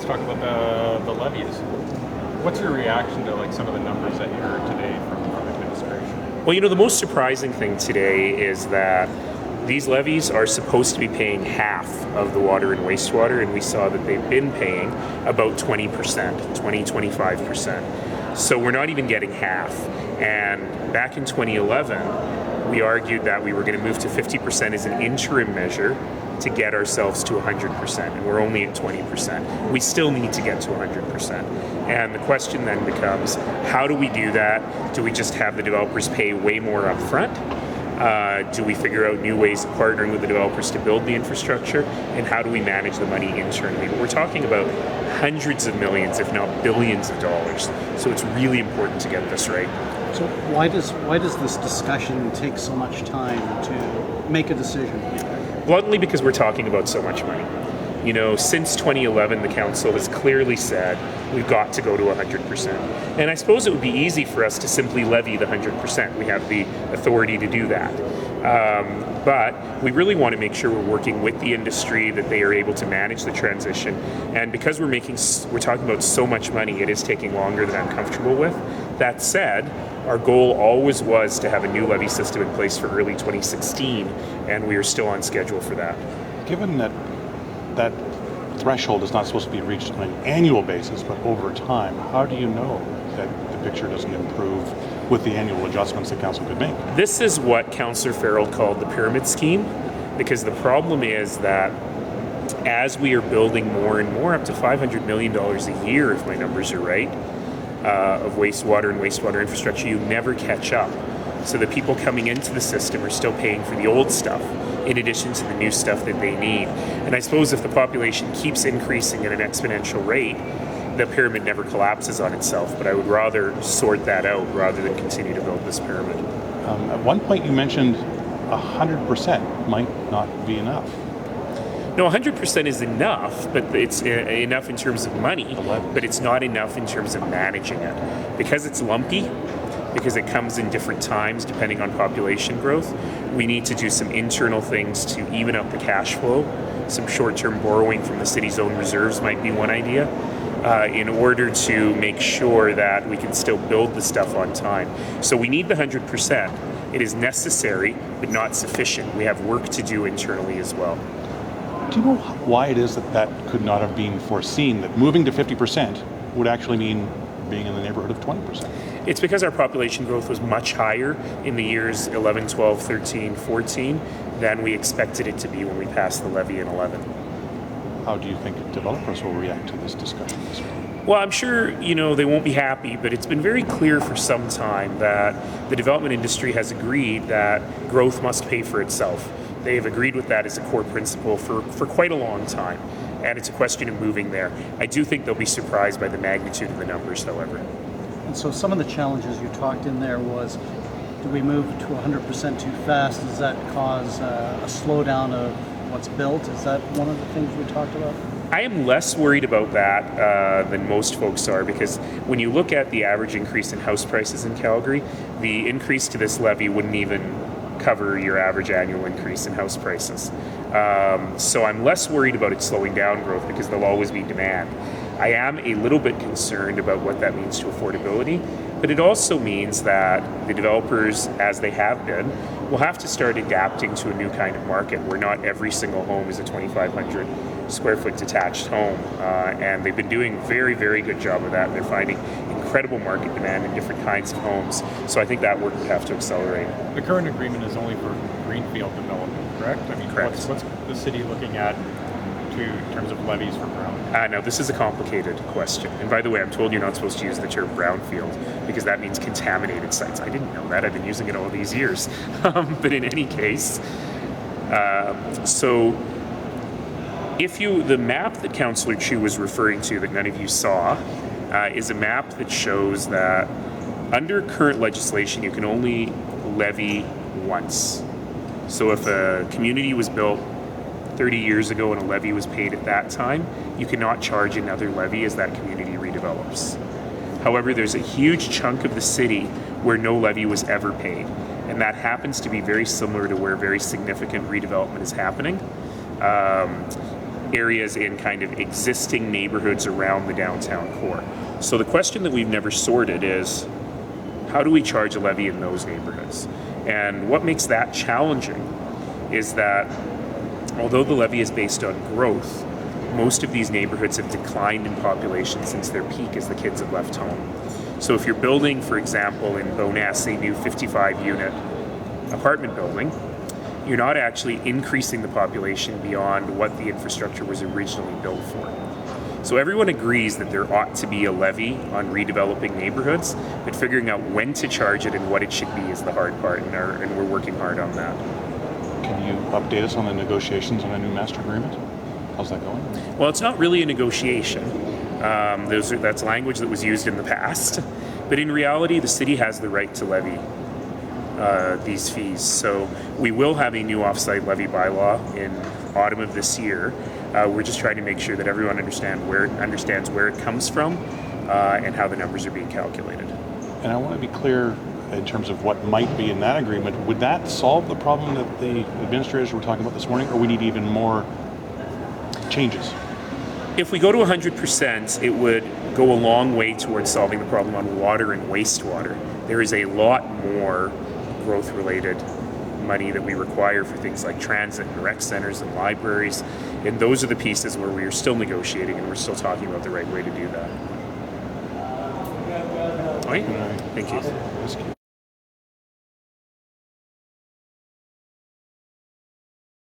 talk about the levies. What's your reaction to like some of the numbers that you heard today from administration? Well, the most surprising thing today is that these levies are supposed to be paying half of the water and wastewater, and we saw that they've been paying about 20%, 25%. So we're not even getting half. And back in 2011, we argued that we were going to move to 50% as an interim measure to get ourselves to 100%, and we're only at 20%. We still need to get to 100%. And the question then becomes, how do we do that? Do we just have the developers pay way more upfront? Do we figure out new ways of partnering with the developers to build the infrastructure? And how do we manage the money internally? But we're talking about hundreds of millions, if not billions of dollars. So it's really important to get this right. So why does this discussion take so much time to make a decision? Bluntly, because we're talking about so much money. Since 2011, the council has clearly said we've got to go to 100%. And I suppose it would be easy for us to simply levy the 100%. We have the authority to do that. But we really want to make sure we're working with the industry, that they are able to manage the transition. And because we're talking about so much money, it is taking longer than I'm comfortable with. That said, our goal always was to have a new levy system in place for early 2016, and we are still on schedule for that. Given that threshold is not supposed to be reached on an annual basis, but over time, how do you know that the picture doesn't improve with the annual adjustments that council could make? This is what Councillor Farrell called the pyramid scheme, because the problem is that as we are building more and more, up to $500 million a year, if my numbers are right, of wastewater and wastewater infrastructure, you never catch up. So the people coming into the system are still paying for the old stuff in addition to the new stuff that they need. And I suppose if the population keeps increasing at an exponential rate, the pyramid never collapses on itself. But I would rather sort that out rather than continue to build this pyramid. At one point you mentioned 100% might not be enough. No, 100% is enough, but it's enough in terms of money, but it's not enough in terms of managing it. Because it's lumpy, because it comes in different times depending on population growth, we need to do some internal things to even up the cash flow. Some short-term borrowing from the city's own reserves might be one idea, in order to make sure that we can still build the stuff on time. So we need the 100%. It is necessary, but not sufficient. We have work to do internally as well. Do you know why it is that could not have been foreseen, that moving to 50% would actually mean being in the neighborhood of 20%? It's because our population growth was much higher in the years 11, 12, 13, 14 than we expected it to be when we passed the levy in 11. How do you think developers will react to this discussion this week? Well, I'm sure, they won't be happy, but it's been very clear for some time that the development industry has agreed that growth must pay for itself. They have agreed with that as a core principle for quite a long time, and it's a question of moving there. I do think they'll be surprised by the magnitude of the numbers, however. And so some of the challenges you talked in there was, do we move to 100% too fast? Does that cause a slowdown of what's built? Is that one of the things we talked about? I am less worried about that than most folks are, because when you look at the average increase in house prices in Calgary, the increase to this levy wouldn't even cover your average annual increase in house prices. So I'm less worried about it slowing down growth because there'll always be demand. I am a little bit concerned about what that means to affordability, but it also means that the developers, as they have been, will have to start adapting to a new kind of market where not every single home is a 2,500 square foot detached home. And they've been doing a very, very good job of that. They're finding incredible market demand in different kinds of homes. So I think that work would have to accelerate. The current agreement is only for greenfield development, correct? I mean, correct. What's the city looking at in terms of levies for brown? No, this is a complicated question. And by the way, I'm told you're not supposed to use the term brownfield because that means contaminated sites. I didn't know that. I've been using it all these years. But in any case, so the map that Councillor Chu was referring to that none of you saw is a map that shows that under current legislation, you can only levy once. So if a community was built 30 years ago and a levy was paid at that time, you cannot charge another levy as that community redevelops. However, there's a huge chunk of the city where no levy was ever paid, and that happens to be very similar to where very significant redevelopment is happening. areas in kind of existing neighborhoods around the downtown core. So the question that we've never sorted is, how do we charge a levy in those neighborhoods? And what makes that challenging is that although the levy is based on growth, most of these neighborhoods have declined in population since their peak as the kids have left home. So if you're building, for example, in Bowness, a new 55-unit apartment building, you're not actually increasing the population beyond what the infrastructure was originally built for. So everyone agrees that there ought to be a levy on redeveloping neighborhoods, but figuring out when to charge it and what it should be is the hard part, and we're working hard on that. Can you update us on the negotiations on a new master agreement? How's that going? Well, it's not really a negotiation. That's language that was used in the past. But in reality, the city has the right to levy these fees. So we will have a new offsite levy bylaw in autumn of this year. We're just trying to make sure that everyone understands where it comes from and how the numbers are being calculated. And I want to be clear in terms of what might be in that agreement. Would that solve the problem that the administrators were talking about this morning, or we need even more changes? If we go to 100%, it would go a long way towards solving the problem on water and wastewater. There is a lot more growth-related money that we require for things like transit and rec centers and libraries, and those are the pieces where we are still negotiating and we're still talking about the right way to do that. All right. Thank you.